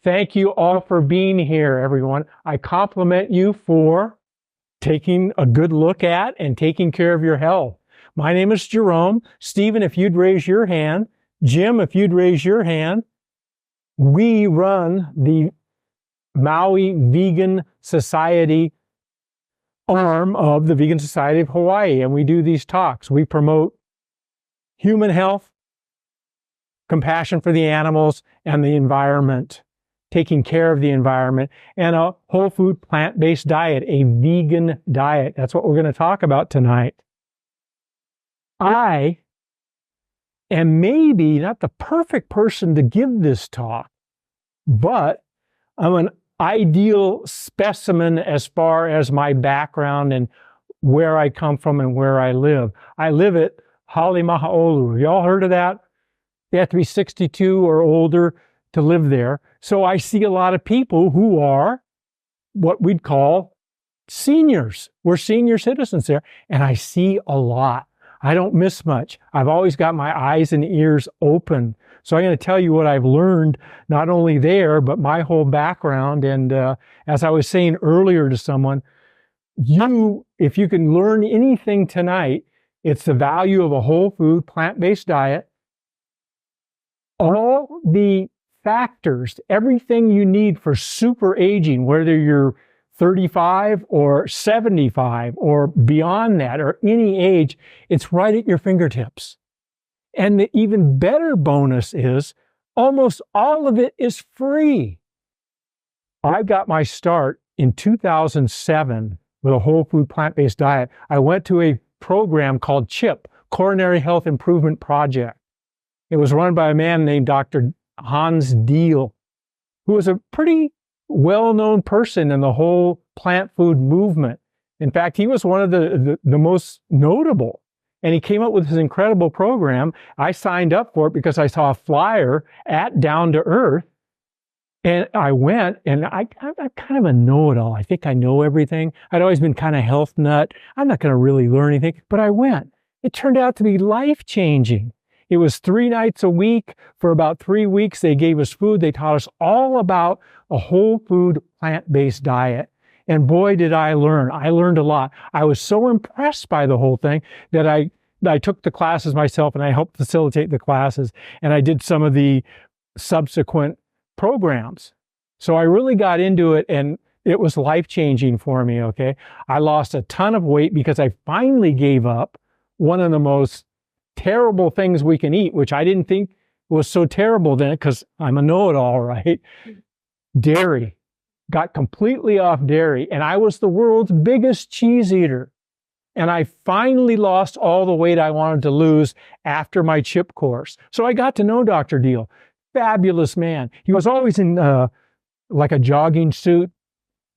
Thank you all for being here, everyone. I compliment you for taking a good look at and taking care of your health. My name is Jerome. Stephen, if you'd raise your hand. Jim, if you'd raise your hand. We run the Maui Vegan Society arm of the Vegan Society of Hawaii, and we do these talks. We promote human health, compassion for the animals and the environment, taking care of the environment, and a whole food plant-based diet, a vegan diet. That's what we're going to talk about tonight. I am maybe not the perfect person to give this talk, but I'm an ideal specimen as far as my background and where I come from and where I live. I live at Halemahaolu. Y'all heard of that? You have to be 62 or older to live there. So I see a lot of people who are what we'd call seniors. We're senior citizens there, and I see a lot. I don't miss much. I've always got my eyes and ears open. So I'm going to tell you what I've learned, not only there, but my whole background. And as I was saying earlier to someone, if you can learn anything tonight, it's the value of a whole food, plant-based diet. All the factors, everything you need for super aging, whether you're 35 or 75 or beyond that, or any age, it's right at your fingertips. And the even better bonus is almost all of it is free. I got my start in 2007 with a whole food plant-based diet. I went to a program called CHIP, Coronary Health Improvement Project. It was run by a man named Dr. Hans Diehl, who was a pretty well-known person in the whole plant food movement. In fact, he was one of the most notable. And he came up with this incredible program. I signed up for it because I saw a flyer at Down to Earth. And I went, and I'm kind of a know-it-all. I think I know everything. I'd always been kind of health nut. I'm not going to really learn anything, but I went. It turned out to be life-changing. It was 3 nights a week. For about 3 weeks, they gave us food. They taught us all about a whole food plant-based diet. And boy, did I learn. I learned a lot. I was so impressed by the whole thing that I took the classes myself, and I helped facilitate the classes. And I did some of the subsequent programs. So I really got into it, and it was life-changing for me, okay? I lost a ton of weight because I finally gave up one of the most terrible things we can eat, which I didn't think was so terrible then because I'm a know-it-all, right? Dairy. Got completely off dairy, and I was the world's biggest cheese eater. And I finally lost all the weight I wanted to lose after my CHIP course. So I got to know Dr. Diehl. Fabulous man. He was always in like a jogging suit,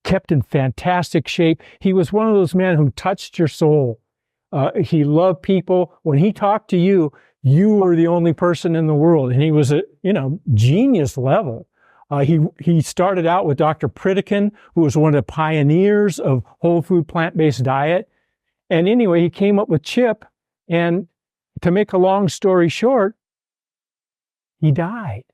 kept in fantastic shape. He was one of those men who touched your soul. He loved people. When he talked to you, you were the only person in the world. And he was at, genius level. He started out with Dr. Pritikin, who was one of the pioneers of whole food plant-based diet. And anyway, he came up with CHIP, and to make a long story short, he died.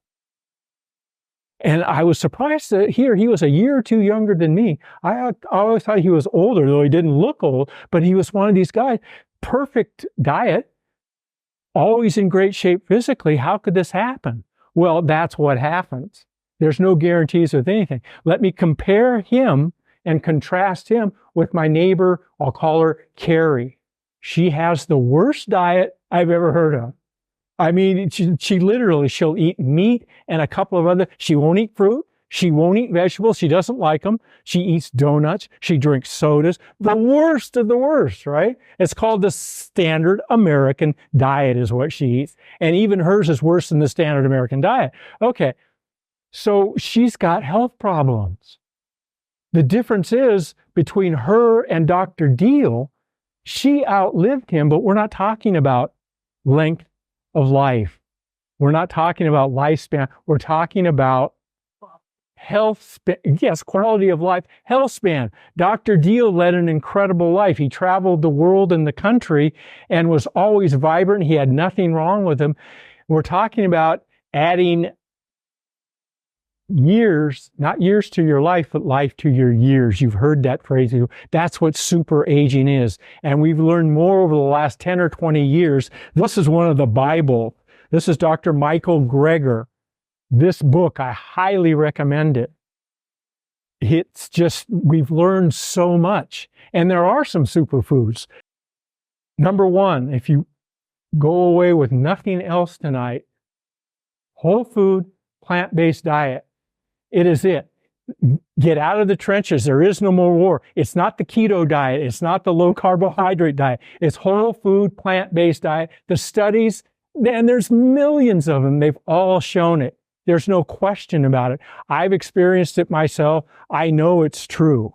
And I was surprised to hear he was a year or two younger than me. I always thought he was older, though he didn't look old, but he was one of these guys. Perfect diet, always in great shape physically. How could this happen? Well, that's what happens. There's no guarantees with anything. Let me compare him and contrast him with my neighbor. I'll call her Carrie. She has the worst diet I've ever heard of. I mean, she literally, she'll eat meat and a couple of other, she won't eat fruit. She won't eat vegetables. She doesn't like them. She eats donuts. She drinks sodas. The worst of the worst, right? It's called the standard American diet is what she eats. And even hers is worse than the standard American diet. Okay. So she's got health problems. The difference is between her and Dr. Diehl, she outlived him, but we're not talking about length of life. We're not talking about lifespan. We're talking about health span. Yes, quality of life, health span. Dr. Diehl led an incredible life. He traveled the world and the country and was always vibrant. He had nothing wrong with him. We're talking about adding years, not years to your life, but life to your years. You've heard that phrase. That's what super aging is. And we've learned more over the last 10 or 20 years. This is one of the Bible. This is Dr. Michael Greger. This book, I highly recommend it. It's just, we've learned so much. And there are some superfoods. Number one, if you go away with nothing else tonight, whole food, plant-based diet. It is it. Get out of the trenches. There is no more war. It's not the keto diet. It's not the low carbohydrate diet. It's whole food, plant-based diet. The studies, and there's millions of them. They've all shown it. There's no question about it. I've experienced it myself. I know it's true.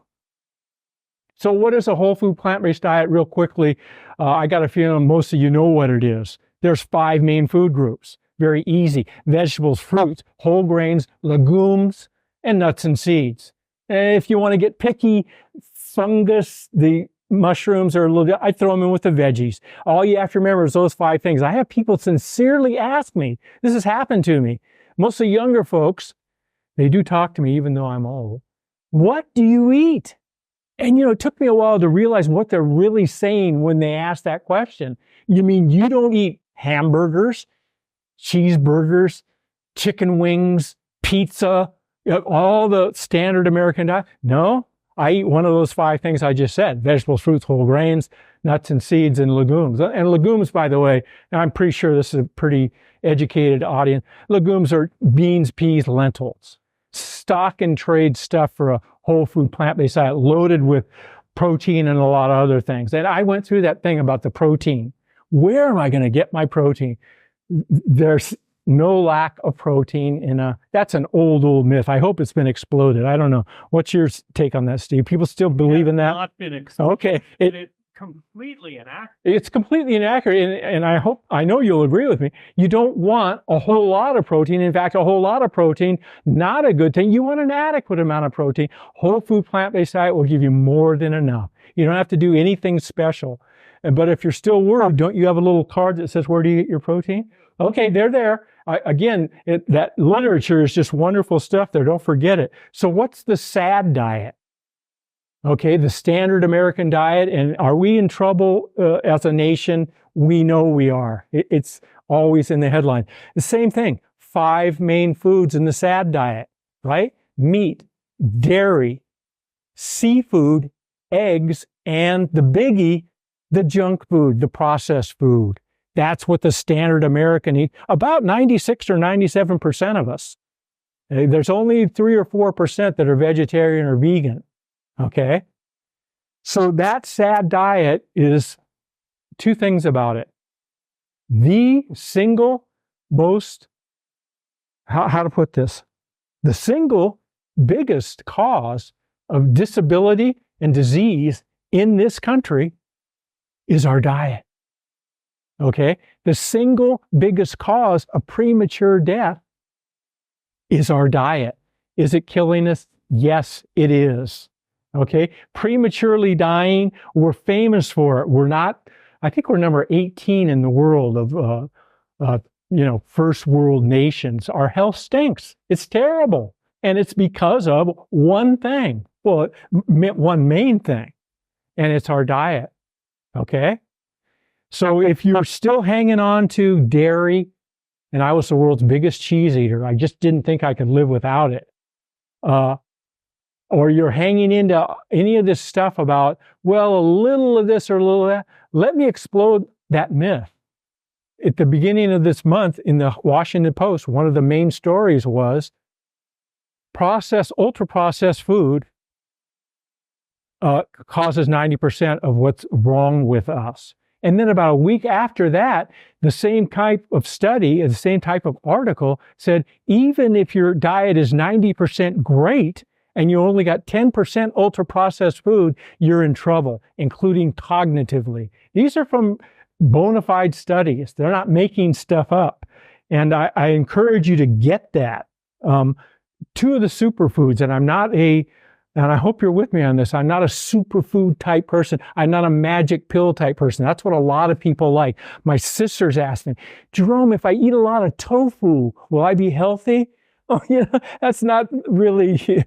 So what is a whole food, plant-based diet? Real quickly, I got a feeling most of you know what it is. There's 5 main food groups. Very easy. Vegetables, fruits, whole grains, legumes, and nuts and seeds. And if you want to get picky, fungus, the mushrooms are a little, I throw them in with the veggies. All you have to remember is those 5 things. I have people sincerely ask me, this has happened to me. Mostly younger folks, they do talk to me even though I'm old. What do you eat? And it took me a while to realize what they're really saying when they ask that question. You mean you don't eat hamburgers, cheeseburgers, chicken wings, pizza, all the standard American diet? No, I eat one of those 5 things I just said: vegetables, fruits, whole grains, nuts and seeds, and legumes. And legumes, by the way, and I'm pretty sure this is a pretty educated audience. Legumes are beans, peas, lentils. Stock and trade stuff for a whole food plant-based diet, loaded with protein and a lot of other things. And I went through that thing about the protein. Where am I going to get my protein? There's no lack of protein that's an old myth. I hope it's been exploded. I don't know. What's your take on that, Steve? People still believe in that? Not been exploded. Okay. It's completely inaccurate. It's completely inaccurate. And I know you'll agree with me. You don't want a whole lot of protein. In fact, a whole lot of protein, not a good thing. You want an adequate amount of protein. Whole food plant-based diet will give you more than enough. You don't have to do anything special. But if you're still worried, don't you have a little card that says, where do you get your protein? Okay, they're there. Again, that literature is just wonderful stuff there. Don't forget it. So what's the SAD diet? Okay, the standard American diet. And are we in trouble as a nation? We know we are. It's always in the headline. The same thing. 5 main foods in the SAD diet, right? Meat, dairy, seafood, eggs, and the biggie, the junk food, the processed food. That's what the standard American eats. About 96 or 97% of us. There's only 3 or 4% that are vegetarian or vegan. Okay? So that SAD diet is 2 things about it. The single most, how to put this? The single biggest cause of disability and disease in this country is our diet. Okay? The single biggest cause of premature death is our diet. Is it killing us? Yes, it is. Okay? Prematurely dying, we're famous for it. I think we're number 18 in the world of, first world nations. Our health stinks. It's terrible. And it's because of one thing. Well, one main thing. And it's our diet. Okay? So if you're still hanging on to dairy, and I was the world's biggest cheese eater, I just didn't think I could live without it. Or you're hanging into any of this stuff about, well, a little of this or a little of that, let me explode that myth. At the beginning of this month in the Washington Post, one of the main stories was ultra-processed food causes 90% of what's wrong with us. And then about a week after that, the same type of study, the same type of article said, even if your diet is 90% great and you only got 10% ultra-processed food, you're in trouble, including cognitively. These are from bona fide studies. They're not making stuff up. And I encourage you to get that. 2 of the superfoods, and I hope you're with me on this, I'm not a superfood type person. I'm not a magic pill type person. That's what a lot of people like. My sisters ask me, Jerome, if I eat a lot of tofu, will I be healthy? Oh, that's not really,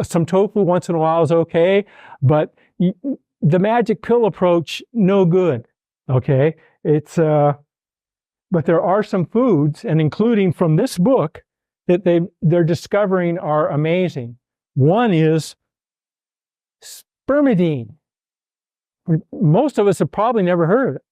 some tofu once in a while is okay, but the magic pill approach, no good. Okay. But there are some foods, and including from this book, that they're discovering are amazing. One is spermidine. Most of us have probably never heard of it.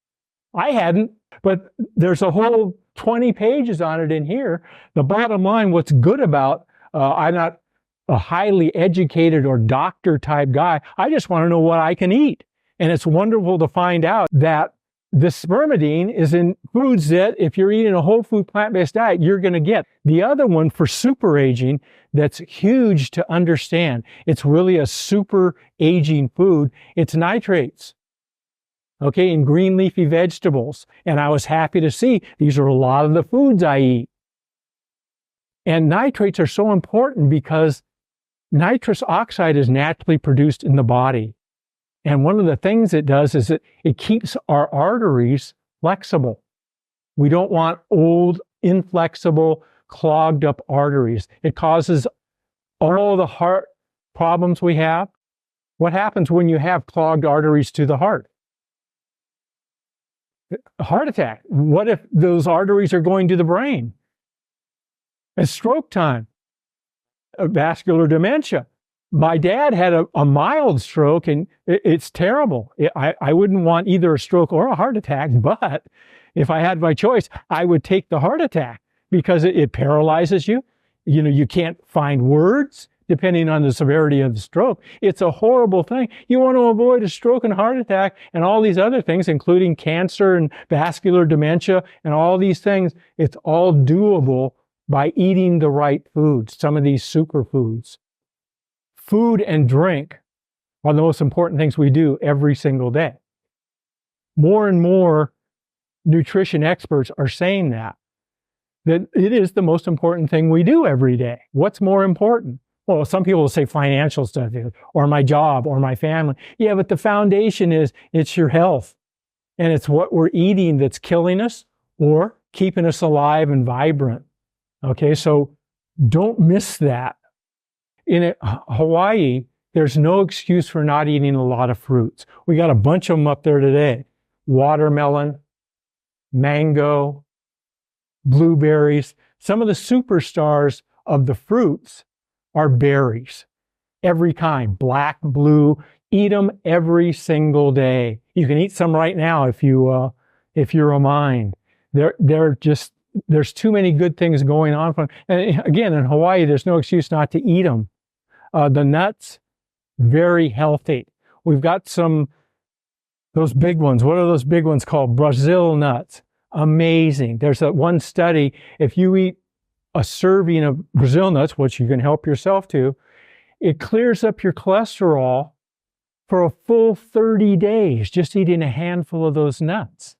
I hadn't, but there's a whole 20 pages on it in here. The bottom line, what's good about, I'm not a highly educated or doctor type guy. I just want to know what I can eat. And it's wonderful to find out that the spermidine is in foods that if you're eating a whole food plant-based diet, you're going to get. The other one for super aging that's huge to understand, it's really a super aging food, it's nitrates. Okay, in green leafy vegetables. And I was happy to see these are a lot of the foods I eat. And nitrates are so important because nitrous oxide is naturally produced in the body. And one of the things it does is it keeps our arteries flexible. We don't want old, inflexible, clogged up arteries. It causes all the heart problems we have. What happens when you have clogged arteries to the heart? A heart attack. What if those arteries are going to the brain? It's stroke time. Vascular dementia. My dad had a mild stroke, and it's terrible. I wouldn't want either a stroke or a heart attack, but if I had my choice, I would take the heart attack because it paralyzes you. You can't find words depending on the severity of the stroke. It's a horrible thing. You want to avoid a stroke and heart attack and all these other things, including cancer and vascular dementia and all these things. It's all doable by eating the right foods, some of these superfoods. Food and drink are the most important things we do every single day. More and more nutrition experts are saying that it is the most important thing we do every day. What's more important? Well, some people will say financial stuff, or my job, or my family. Yeah, but the foundation it's your health. And it's what we're eating that's killing us or keeping us alive and vibrant. Okay, so don't miss that. In Hawaii, there's no excuse for not eating a lot of fruits. We got a bunch of them up there today. Watermelon, mango, blueberries. Some of the superstars of the fruits are berries. Every kind, black, blue. Eat them every single day. You can eat some right now if you're a mind. There's too many good things going on. And again, in Hawaii, there's no excuse not to eat them. The nuts, very healthy. We've got those big ones. What are those big ones called? Brazil nuts. Amazing. There's that one study. If you eat a serving of Brazil nuts, which you can help yourself to, it clears up your cholesterol for a full 30 days, just eating a handful of those nuts.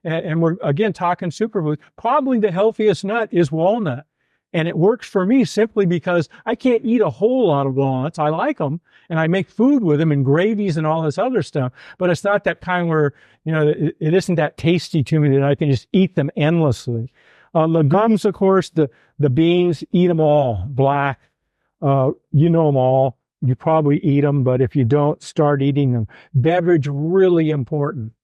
And we're, again, talking superfoods. Probably the healthiest nut is walnut. And it works for me simply because I can't eat a whole lot of walnuts. I like them, and I make food with them and gravies and all this other stuff. But it's not that kind where, it isn't that tasty to me that I can just eat them endlessly. Legumes, of course, the beans, eat them all. Black, you know them all. You probably eat them, but if you don't, start eating them. Beverage, really important.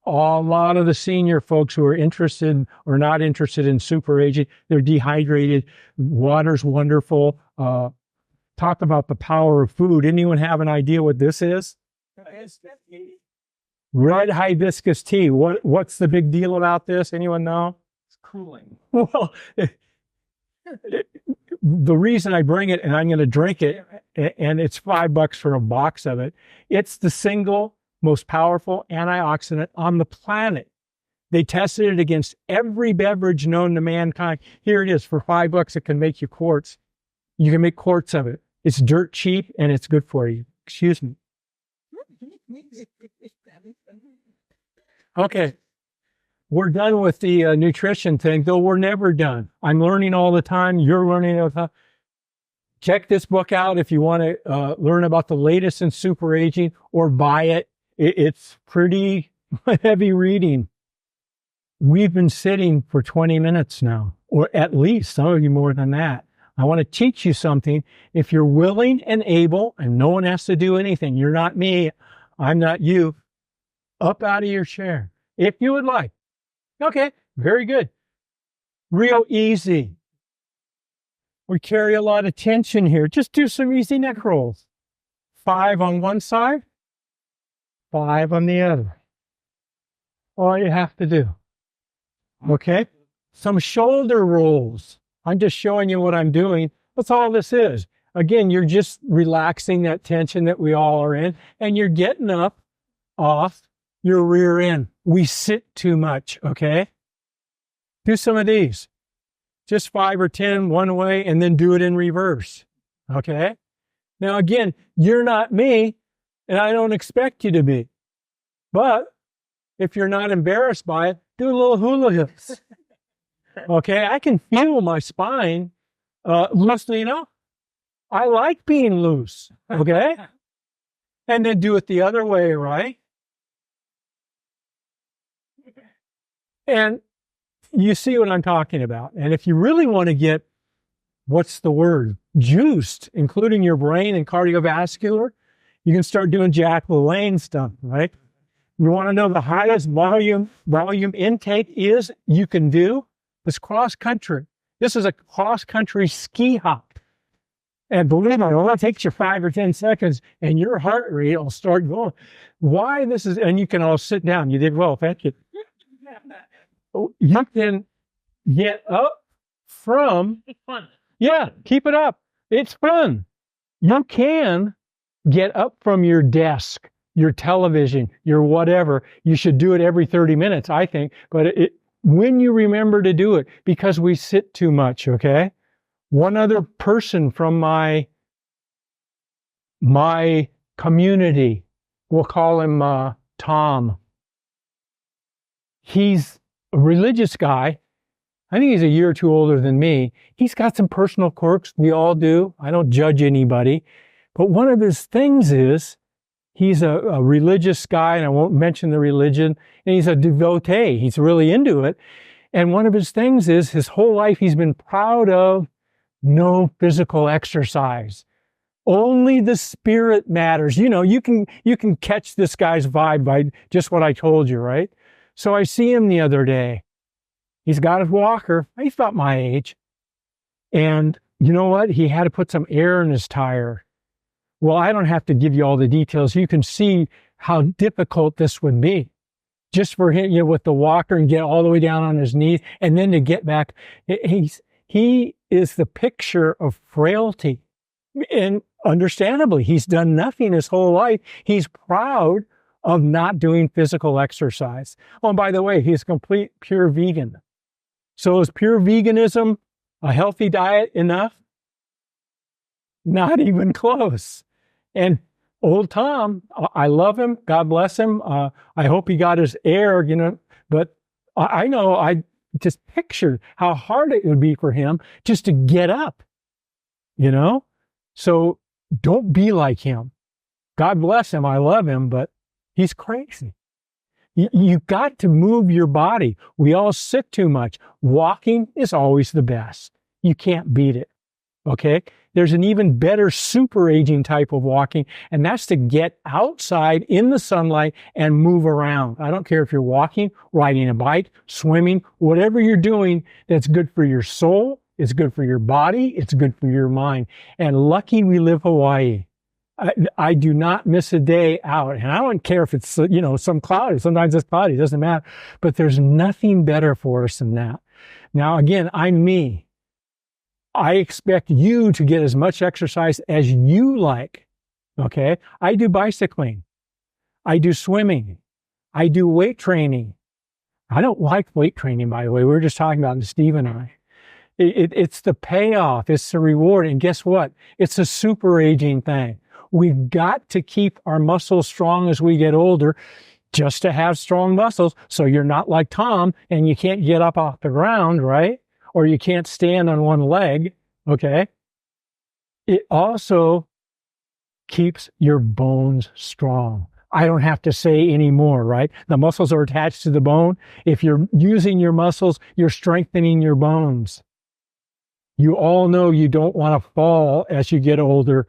A lot of the senior folks who are interested or not interested in super aging, they're dehydrated. Water's wonderful. Talk about the power of food. Anyone have an idea what this is? Red hibiscus tea. What's the big deal about this? Anyone know? It's cooling. Well, the reason I bring it, and I'm going to drink it, and it's $5 for a box of it, it's the single most powerful antioxidant on the planet. They tested it against every beverage known to mankind. Here it is. For $5, it can make you quarts. You can make quarts of it. It's dirt cheap, and it's good for you. Excuse me. Okay. We're done with the nutrition thing, though we're never done. I'm learning all the time. You're learning all the time. Check this book out if you want to learn about the latest in super aging, or buy it. It's pretty heavy reading. We've been sitting for 20 minutes now. or at least some of you more than that. I want to teach you something. If you're willing and able, and no one has to do anything, you're not me, I'm not you, up out of your chair, if you would like. Okay, very good. Real easy. We carry a lot of tension here. Just do some easy neck rolls. 5 on one side, 5 on the other. All you have to do. Okay? Some shoulder rolls. I'm just showing you what I'm doing. That's all this is. Again, you're just relaxing that tension that we all are in, and you're getting up off your rear end. We sit too much, okay? Do some of these. Just 5 or 10 one way, and then do it in reverse, okay? Now, again, you're not me, and I don't expect you to be. But if you're not embarrassed by it, do a little hula hoops. Okay, I can feel my spine loosely, I like being loose, okay? And then do it the other way, right? And you see what I'm talking about. And if you really want to get, what's the word, juiced, including your brain and cardiovascular, you can start doing Jack LaLanne stuff, right? You want to know the highest volume intake is you can do? It's cross country. This is a cross country ski hop. And believe me, it only takes you 5 or 10 seconds and your heart rate will start going. Why this is, and you can all sit down. You did well, thank you. You can get up from, It's fun. yeah, keep it up. It's fun. You can get up from your desk, your television, your whatever. You should do it every 30 minutes, I think. But when you remember to do it, because we sit too much, okay? One other person from my community, we'll call him Tom. He's a religious guy. I think he's a year or two older than me. He's got some personal quirks. We all do. I don't judge anybody. But one of his things is he's a religious guy, and I won't mention the religion, and he's a devotee. He's really into it. And one of his things is his whole life he's been proud of no physical exercise. Only the spirit matters. You can catch this guy's vibe by just what I told you, right? So I see him the other day. He's got his walker. He's about my age. And you know what? He had to put some air in his tire. Well, I don't have to give you all the details. You can see how difficult this would be. Just for him, with the walker and get all the way down on his knees and then to get back. He is the picture of frailty. And understandably, he's done nothing his whole life. He's proud of not doing physical exercise. Oh, and by the way, he's complete pure vegan. So is pure veganism a healthy diet enough? Not even close. And old Tom, I love him. God bless him. I hope he got his air, but I know I just pictured how hard it would be for him just to get up, So don't be like him. God bless him. I love him, but he's crazy. You've got to move your body. We all sit too much. Walking is always the best. You can't beat it. Okay? There's an even better super aging type of walking, and that's to get outside in the sunlight and move around. I don't care if you're walking, riding a bike, swimming, whatever you're doing that's good for your soul, it's good for your body, it's good for your mind. And lucky we live Hawaii. I do not miss a day out. And I don't care if it's, some cloudy. Sometimes it's cloudy. It doesn't matter. But there's nothing better for us than that. Now, again, I'm me. I expect you to get as much exercise as you like. Okay? I do bicycling. I do swimming. I do weight training. I don't like weight training, by the way. We were just talking about it, Steve and I. It's the payoff. It's the reward. And guess what? It's a super aging thing. We've got to keep our muscles strong as we get older just to have strong muscles. So you're not like Tom and you can't get up off the ground, right? Or you can't stand on one leg, okay? It also keeps your bones strong. I don't have to say anymore, right? The muscles are attached to the bone. If you're using your muscles, you're strengthening your bones. You all know you don't want to fall as you get older.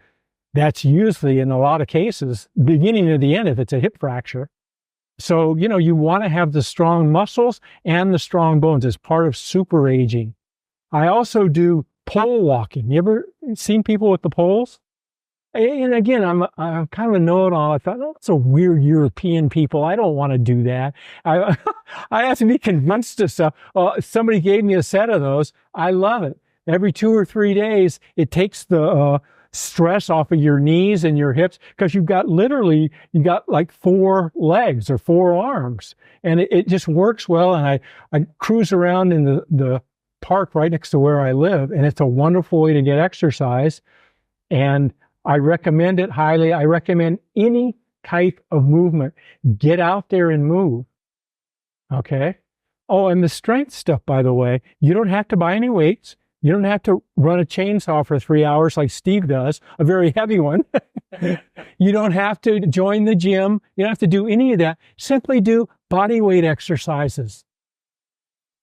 That's usually, in a lot of cases, beginning to the end if it's a hip fracture. So, you want to have the strong muscles and the strong bones as part of super aging. I also do pole walking. You ever seen people with the poles? And again, I'm kind of a know-it-all. I thought, oh, it's a weird European people. I don't want to do that. I have to be convinced of stuff. Somebody gave me a set of those. I love it. Every 2 or 3 days, it takes the stress off of your knees and your hips, because you got like 4 legs or 4 arms, and it just works well. And I cruise around in the park right next to where I live, and it's a wonderful way to get exercise. And I recommend it highly. I recommend any type of movement. Get out there and move. Okay. Oh, and the strength stuff, by the way, you don't have to buy any weights. You don't have to run a chainsaw for 3 hours like Steve does, a very heavy one. You don't have to join the gym. You don't have to do any of that. Simply do body weight exercises.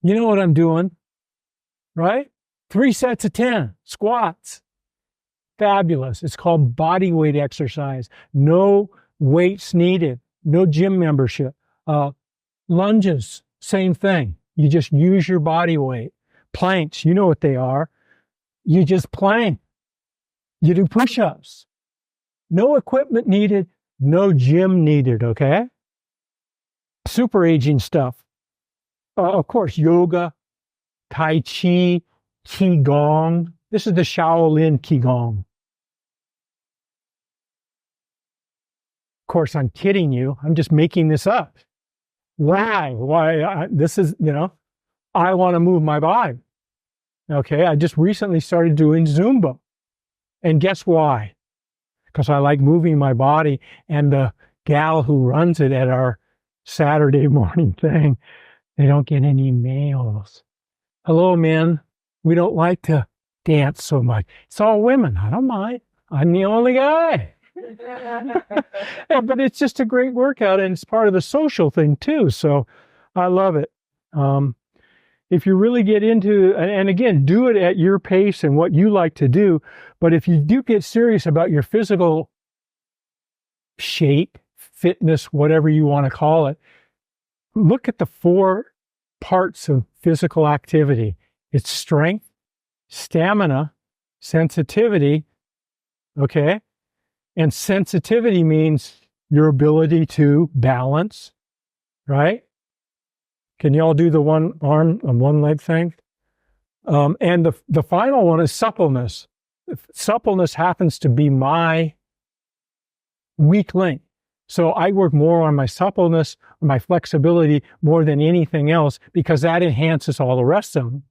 You know what I'm doing, right? 3 sets of 10 squats. Fabulous. It's called body weight exercise. No weights needed. No gym membership. Lunges, same thing. You just use your body weight. Planks, you know what they are. You just plank. You do push-ups. No equipment needed. No gym needed, okay? Super aging stuff. Of course, yoga, Tai Chi, Qigong. This is the Shaolin Qigong. Of course, I'm kidding you. I'm just making this up. Why? This is, I want to move my body. Okay, I just recently started doing Zumba. And guess why? Because I like moving my body. And the gal who runs it at our Saturday morning thing, they don't get any males. Hello, men. We don't like to dance so much. It's all women. I don't mind. I'm the only guy. But it's just a great workout, and it's part of the social thing too. So I love it. If you really get into, and again, do it at your pace and what you like to do. But if you do get serious about your physical shape, fitness, whatever you want to call it, look at the 4 parts of physical activity. It's strength, stamina, sensitivity, okay? And sensitivity means your ability to balance, right? Can you all do the one arm and one leg thing? And the final one is suppleness. Suppleness happens to be my weak link. So I work more on my suppleness, my flexibility more than anything else, because that enhances all the rest of them.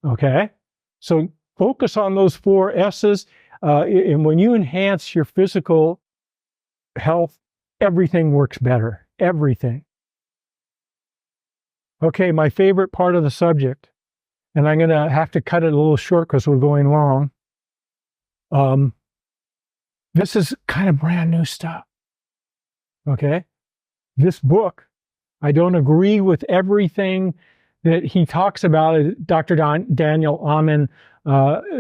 Okay? So focus on those 4 S's. And when you enhance your physical health, everything works better. Everything. Okay, my favorite part of the subject, and I'm going to have to cut it a little short because we're going long. This is kind of brand new stuff. Okay? This book, I don't agree with everything that he talks about, Dr. Daniel Amen.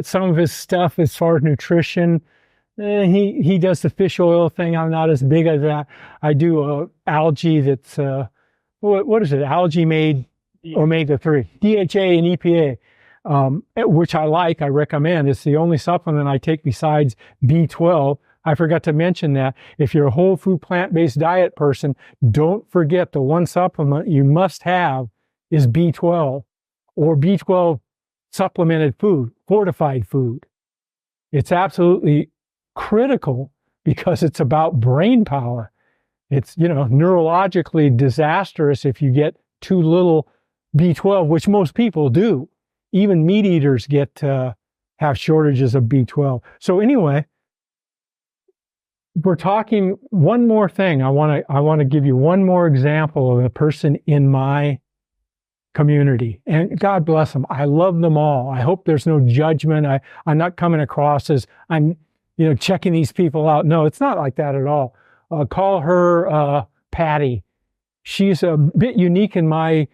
Some of his stuff as far as nutrition, he does the fish oil thing. I'm not as big as that. I do algae that's, what is it? Algae made omega-3, DHA and EPA, which I like, I recommend. It's the only supplement I take besides B12. I forgot to mention that. If you're a whole food plant-based diet person, don't forget the one supplement you must have is B12 or B12 supplemented food, fortified food. It's absolutely critical because it's about brain power. It's, neurologically disastrous if you get too little B12, which most people do. Even meat eaters have shortages of B12. So anyway, we're talking one more thing. I want to give you one more example of a person in my community, and God bless them. I love them all. I hope there's no judgment. I'm not coming across as I'm, checking these people out. No, it's not like that at all. call her Patty. She's a bit unique in my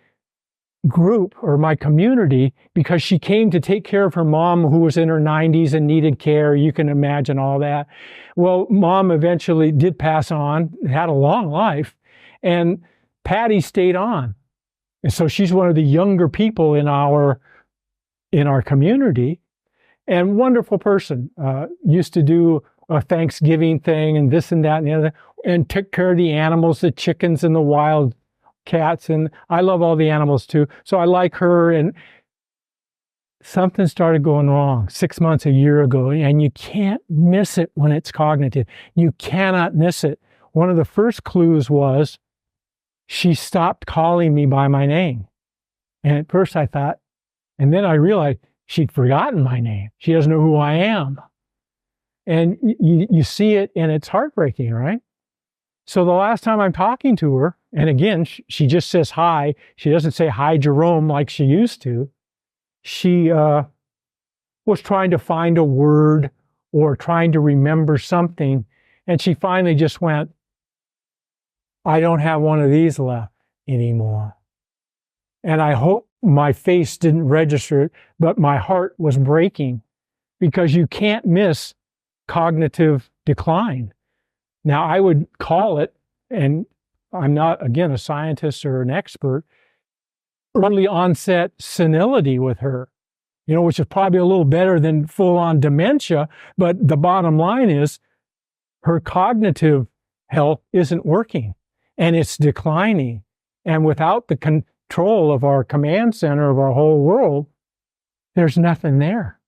group or my community because she came to take care of her mom who was in her 90s and needed care. You can imagine all that. Well, mom eventually did pass on, had a long life, and Patty stayed on. And so she's one of the younger people in our community, and wonderful person. Used to do a Thanksgiving thing and this and that and the other, and took care of the animals, the chickens and the wild cats. And I love all the animals too. So I like her. And something started going wrong 6 months, a year ago, and you can't miss it when it's cognitive. You cannot miss it. One of the first clues was she stopped calling me by my name. And at first I thought, and then I realized she'd forgotten my name. She doesn't know who I am. And you see it, and it's heartbreaking, right? So the last time I'm talking to her, and again, she just says hi. She doesn't say hi, Jerome, like she used to. She was trying to find a word or trying to remember something. And she finally just went, I don't have one of these left anymore. And I hope my face didn't register it, but my heart was breaking because you can't miss cognitive decline. Now, I would call it, and I'm not, again, a scientist or an expert, early onset senility with her, which is probably a little better than full-on dementia. But the bottom line is her cognitive health isn't working, and it's declining. And without the control of our command center of our whole world, there's nothing there.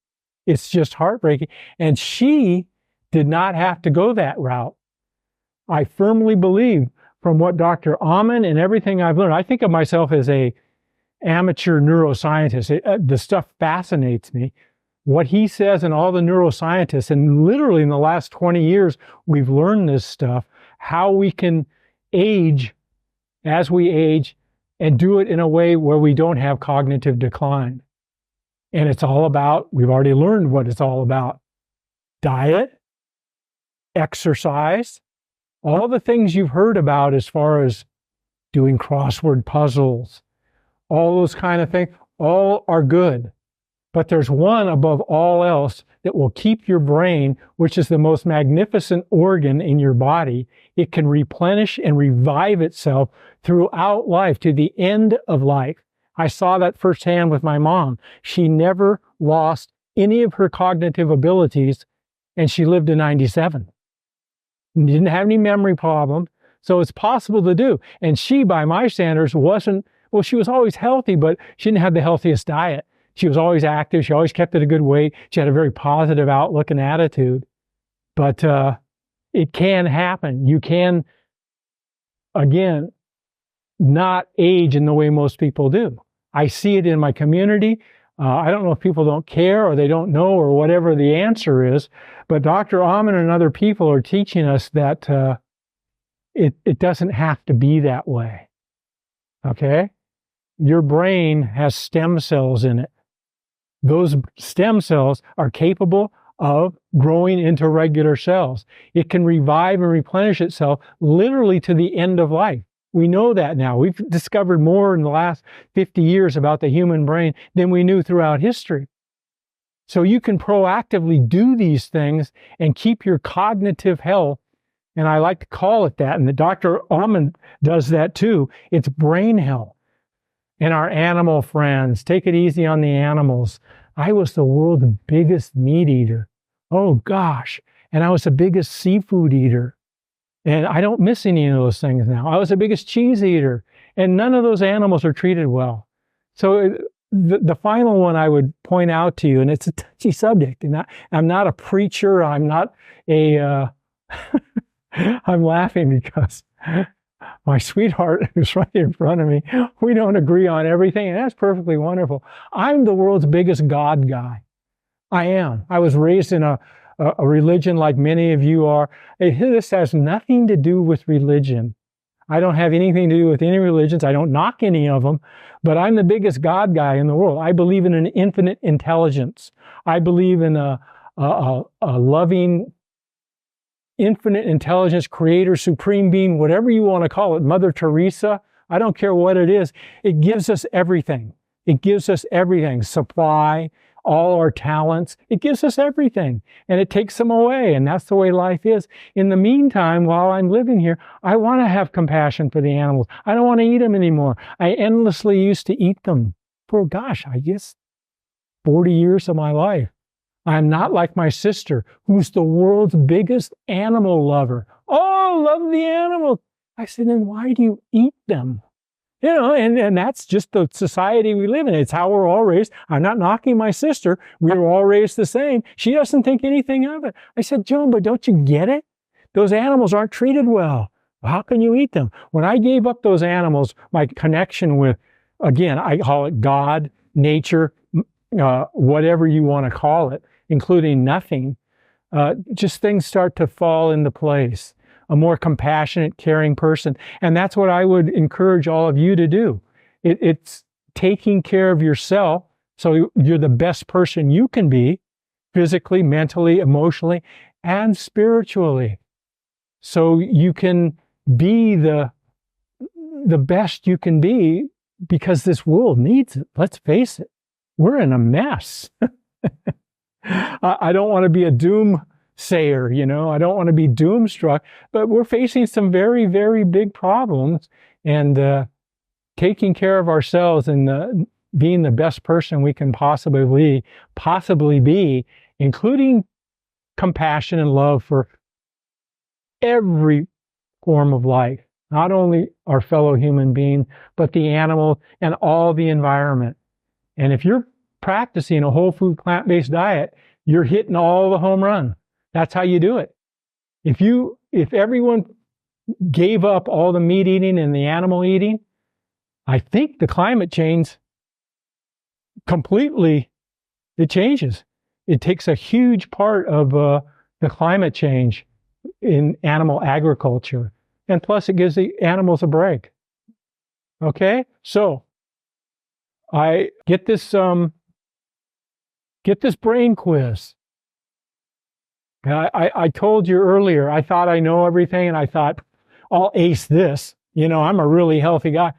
It's just heartbreaking. And she did not have to go that route. I firmly believe, from what Dr. Amen and everything I've learned, I think of myself as a amateur neuroscientist. The stuff fascinates me. What he says and all the neuroscientists, and literally in the last 20 years, we've learned this stuff, how we can age as we age and do it in a way where we don't have cognitive decline. And it's all about, we've already learned what it's all about: diet, exercise, all the things you've heard about as far as doing crossword puzzles, all those kind of things, all are good. But there's one above all else that will keep your brain, which is the most magnificent organ in your body. It can replenish and revive itself throughout life to the end of life. I saw that firsthand with my mom. She never lost any of her cognitive abilities, and she lived to 97. Didn't have any memory problems, so it's possible to do. And she, by my standards, she was always healthy, but she didn't have the healthiest diet. She was always active. She always kept at a good weight. She had a very positive outlook and attitude. But it can happen. You can, again, not age in the way most people do. I see it in my community. I don't know if people don't care or they don't know or whatever the answer is, but Dr. Amen and other people are teaching us that it doesn't have to be that way. Okay? Your brain has stem cells in it. Those stem cells are capable of growing into regular cells. It can revive and replenish itself literally to the end of life. We know that now. We've discovered more in the last 50 years about the human brain than we knew throughout history. So you can proactively do these things and keep your cognitive health, and I like to call it that, and the Dr. Amen does that too. It's brain health. And our animal friends, take it easy on the animals. I was the world's biggest meat eater. Oh gosh. And I was the biggest seafood eater. And I don't miss any of those things now. I was the biggest cheese eater. And none of those animals are treated well. So the final one I would point out to you, and it's a touchy subject, and I'm not a preacher. I'm not a, I'm laughing because my sweetheart who's right in front of me, we don't agree on everything, and that's perfectly wonderful. I'm the world's biggest God guy. I am. I was raised in a religion like many of you are. This has nothing to do with religion. I don't have anything to do with any religions. I don't knock any of them, but I'm the biggest God guy in the world. I believe in an infinite intelligence. I believe in a loving infinite intelligence, creator, supreme being, whatever you want to call it, Mother Teresa, I don't care what it is, it gives us everything. It gives us everything, supply, all our talents. It gives us everything, and it takes them away, and that's the way life is. In the meantime, while I'm living here, I want to have compassion for the animals. I don't want to eat them anymore. I endlessly used to eat them for, gosh, I guess 40 years of my life. I'm not like my sister, who's the world's biggest animal lover. Oh, love the animals. I said, then why do you eat them? You know, and that's just the society we live in. It's how we're all raised. I'm not knocking my sister. We were all raised the same. She doesn't think anything of it. I said, Joan, but don't you get it? Those animals aren't treated well. How can you eat them? When I gave up those animals, my connection with, again, I call it God, nature, whatever you want to call it, including nothing, just things start to fall into place. A more compassionate, caring person. And that's what I would encourage all of you to do. It's taking care of yourself so you're the best person you can be, physically, mentally, emotionally, and spiritually. So you can be the best you can be, because this world needs it. Let's face it. We're in a mess. I don't want to be a doomsayer, you know, I don't want to be doomstruck, but we're facing some very, very big problems, and taking care of ourselves and being the best person we can possibly be, including compassion and love for every form of life, not only our fellow human being, but the animal and all the environment. And if you're practicing a whole food plant-based diet, you're hitting all the home runs. That's how you do it. If everyone gave up all the meat eating and the animal eating, I think the climate change completely, it changes. It takes a huge part of the climate change in animal agriculture. And plus it gives the animals a break. Okay? So I get this brain quiz. I told you earlier, I thought I know everything, and I thought, I'll ace this. You know, I'm a really healthy guy.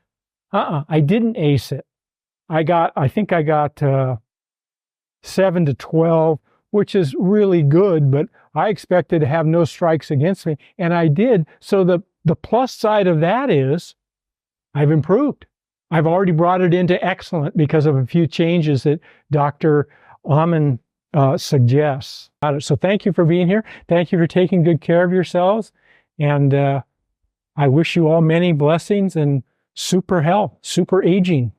I didn't ace it. I think I got 7 to 12, which is really good, but I expected to have no strikes against me, and I did. So the plus side of that is I've improved. I've already brought it into excellent because of a few changes that Dr. Amen suggests. So thank you for being here. Thank you for taking good care of yourselves. And I wish you all many blessings and super health, super aging.